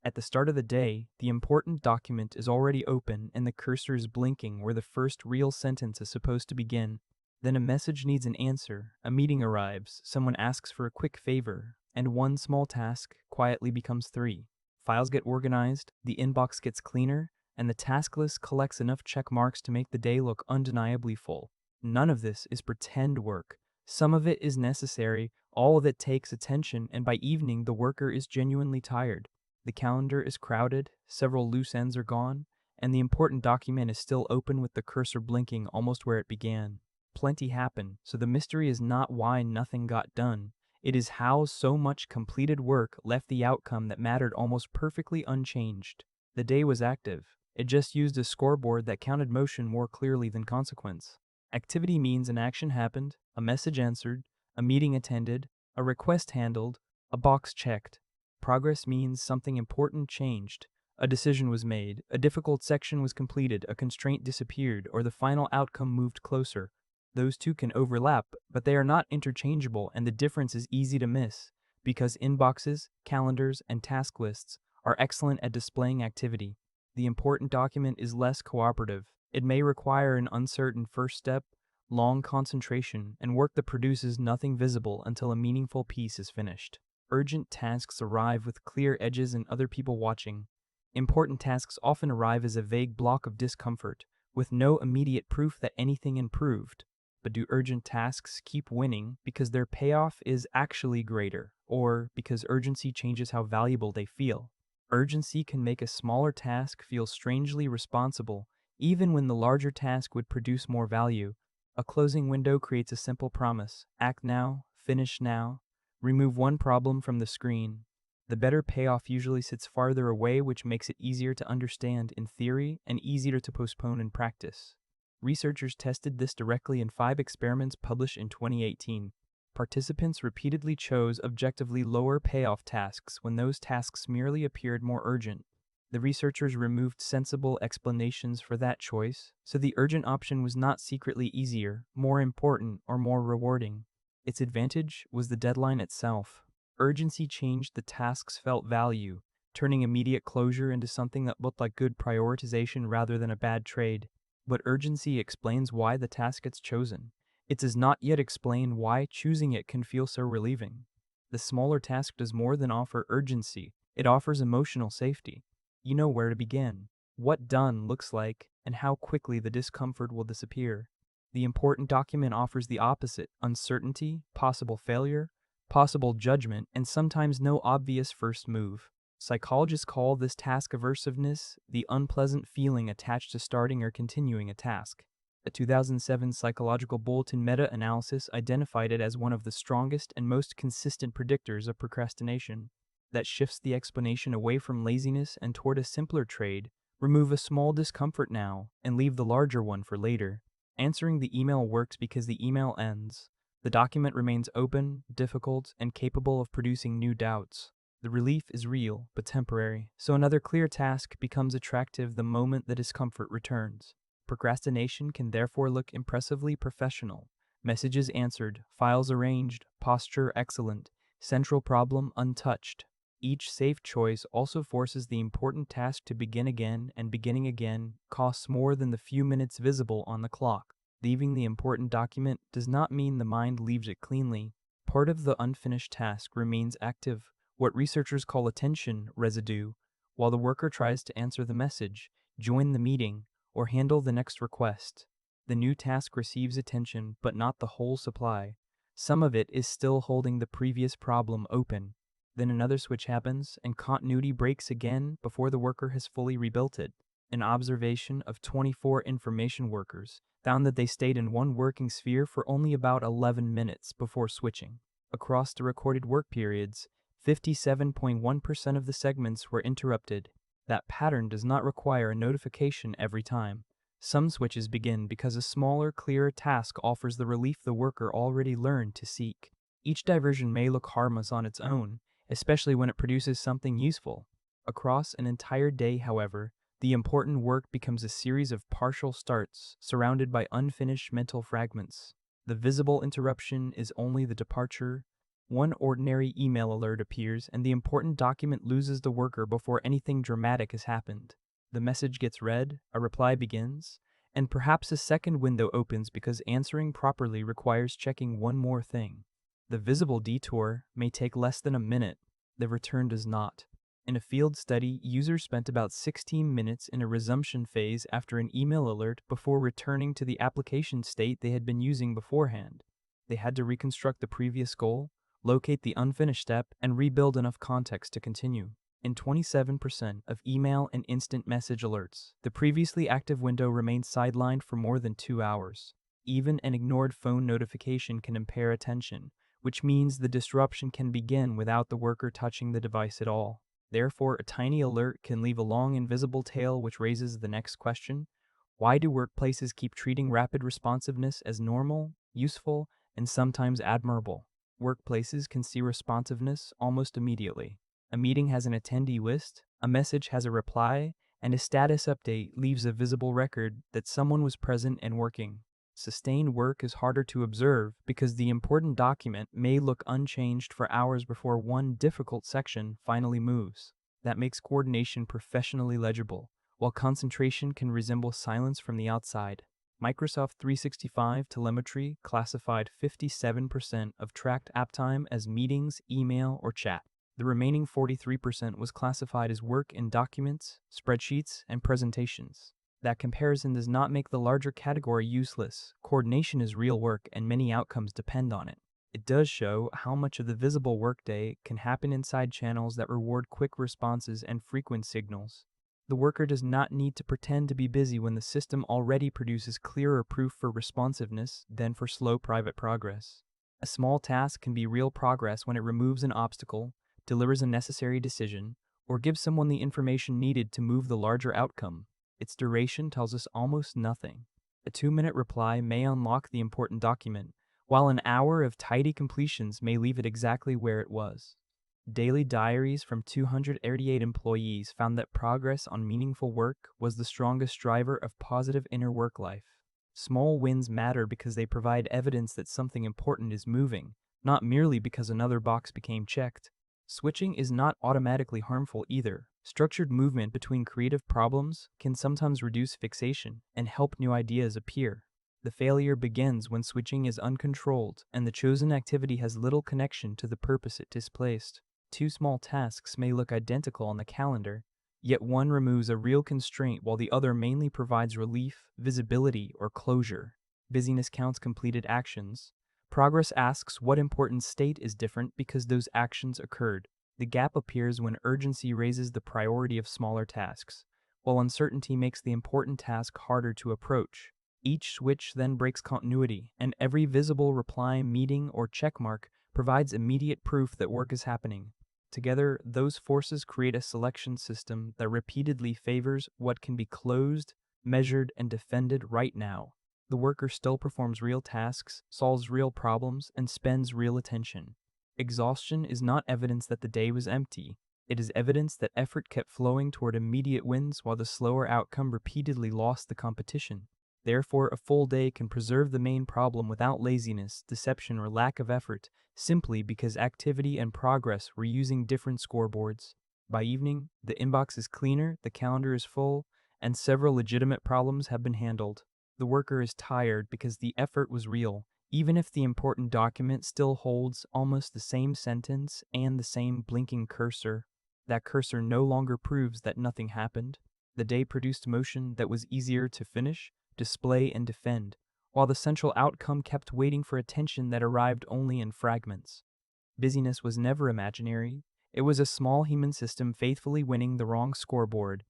At the start of the day, the important document is already open and the cursor is blinking where the first real sentence is supposed to begin. Then a message needs an answer, a meeting arrives, someone asks for a quick favor, and one small task quietly becomes three. Files get organized, the inbox gets cleaner, and the task list collects enough check marks to make the day look undeniably full. None of this is pretend work. Some of it is necessary, all of it takes attention, and by evening the worker is genuinely tired. The calendar is crowded, several loose ends are gone, and the important document is still open with the cursor blinking almost where it began. Plenty happened, so the mystery is not why nothing got done. It is how so much completed work left the outcome that mattered almost perfectly unchanged. The day was active. It just used a scoreboard that counted motion more clearly than consequence. Activity means an action happened, a message answered, a meeting attended, a request handled, a box checked. Progress means something important changed. A decision was made, a difficult section was completed, a constraint disappeared, or the final outcome moved closer. Those two can overlap, but they are not interchangeable, and the difference is easy to miss, because inboxes, calendars, and task lists are excellent at displaying activity. The important document is less cooperative. It may require an uncertain first step, long concentration, and work that produces nothing visible until a meaningful piece is finished. Urgent tasks arrive with clear edges and other people watching. Important tasks often arrive as a vague block of discomfort, with no immediate proof that anything improved. But do urgent tasks keep winning because their payoff is actually greater, or because urgency changes how valuable they feel? Urgency can make a smaller task feel strangely responsible, even when the larger task would produce more value. A closing window creates a simple promise: act now, finish now, remove one problem from the screen. The better payoff usually sits farther away, which makes it easier to understand in theory and easier to postpone in practice. Researchers tested this directly in 5 experiments published in 2018. Participants repeatedly chose objectively lower payoff tasks when those tasks merely appeared more urgent. The researchers removed sensible explanations for that choice, so the urgent option was not secretly easier, more important, or more rewarding. Its advantage was the deadline itself. Urgency changed the task's felt value, turning immediate closure into something that looked like good prioritization rather than a bad trade. But urgency explains why the task gets chosen. It does not yet explain why choosing it can feel so relieving. The smaller task does more than offer urgency. It offers emotional safety. You know where to begin, what done looks like, and how quickly the discomfort will disappear. The important document offers the opposite: uncertainty, possible failure, possible judgment, and sometimes no obvious first move. Psychologists call this task aversiveness, the unpleasant feeling attached to starting or continuing a task. A 2007 Psychological Bulletin meta-analysis identified it as one of the strongest and most consistent predictors of procrastination. That shifts the explanation away from laziness and toward a simpler trade: remove a small discomfort now and leave the larger one for later. Answering the email works because the email ends. The document remains open, difficult, and capable of producing new doubts. The relief is real, but temporary, so another clear task becomes attractive the moment the discomfort returns. Procrastination can therefore look impressively professional. Messages answered, files arranged, posture excellent, central problem untouched. Each safe choice also forces the important task to begin again, and beginning again costs more than the few minutes visible on the clock. Leaving the important document does not mean the mind leaves it cleanly. Part of the unfinished task remains active, what researchers call attention residue, while the worker tries to answer the message, join the meeting, or handle the next request. The new task receives attention, but not the whole supply. Some of it is still holding the previous problem open. Then another switch happens, and continuity breaks again before the worker has fully rebuilt it. An observation of 24 information workers found that they stayed in one working sphere for only about 11 minutes before switching. Across the recorded work periods, 57.1% of the segments were interrupted. That pattern does not require a notification every time. Some switches begin because a smaller, clearer task offers the relief the worker already learned to seek. Each diversion may look harmless on its own, especially when it produces something useful. Across an entire day, however, the important work becomes a series of partial starts surrounded by unfinished mental fragments. The visible interruption is only the departure. One ordinary email alert appears and the important document loses the worker before anything dramatic has happened. The message gets read, a reply begins, and perhaps a second window opens because answering properly requires checking one more thing. The visible detour may take less than a minute, the return does not. In a field study, users spent about 16 minutes in a resumption phase after an email alert before returning to the application state they had been using beforehand. They had to reconstruct the previous goal, locate the unfinished step, and rebuild enough context to continue. In 27% of email and instant message alerts, the previously active window remained sidelined for more than 2 hours. Even an ignored phone notification can impair attention, which means the disruption can begin without the worker touching the device at all. Therefore, a tiny alert can leave a long invisible tail, which raises the next question: why do workplaces keep treating rapid responsiveness as normal, useful, and sometimes admirable? Workplaces can see responsiveness almost immediately. A meeting has an attendee list, a message has a reply, and a status update leaves a visible record that someone was present and working. Sustained work is harder to observe because the important document may look unchanged for hours before one difficult section finally moves. That makes coordination professionally legible, while concentration can resemble silence from the outside. Microsoft 365 telemetry classified 57% of tracked app time as meetings, email, or chat. The remaining 43% was classified as work in documents, spreadsheets, and presentations. That comparison does not make the larger category useless. Coordination is real work and many outcomes depend on it. It does show how much of the visible workday can happen inside channels that reward quick responses and frequent signals. The worker does not need to pretend to be busy when the system already produces clearer proof for responsiveness than for slow private progress. A small task can be real progress when it removes an obstacle, delivers a necessary decision, or gives someone the information needed to move the larger outcome. Its duration tells us almost nothing. A 2-minute reply may unlock the important document, while an hour of tidy completions may leave it exactly where it was. Daily diaries from 288 employees found that progress on meaningful work was the strongest driver of positive inner work life. Small wins matter because they provide evidence that something important is moving, not merely because another box became checked. Switching is not automatically harmful either. Structured movement between creative problems can sometimes reduce fixation and help new ideas appear. The failure begins when switching is uncontrolled and the chosen activity has little connection to the purpose it displaced. Two small tasks may look identical on the calendar, yet one removes a real constraint while the other mainly provides relief, visibility, or closure. Busyness counts completed actions. Progress asks what important state is different because those actions occurred. The gap appears when urgency raises the priority of smaller tasks, while uncertainty makes the important task harder to approach. Each switch then breaks continuity, and every visible reply, meeting, or checkmark provides immediate proof that work is happening. Together, those forces create a selection system that repeatedly favors what can be closed, measured, and defended right now. The worker still performs real tasks, solves real problems, and spends real attention. Exhaustion is not evidence that the day was empty. It is evidence that effort kept flowing toward immediate wins while the slower outcome repeatedly lost the competition. Therefore, a full day can preserve the main problem without laziness, deception, or lack of effort, simply because activity and progress were using different scoreboards. By evening, the inbox is cleaner, the calendar is full, and several legitimate problems have been handled. The worker is tired because the effort was real, even if the important document still holds almost the same sentence and the same blinking cursor. That cursor no longer proves that nothing happened. The day produced motion that was easier to finish, display, and defend, while the central outcome kept waiting for attention that arrived only in fragments. Busyness was never imaginary. It was a small human system faithfully winning the wrong scoreboard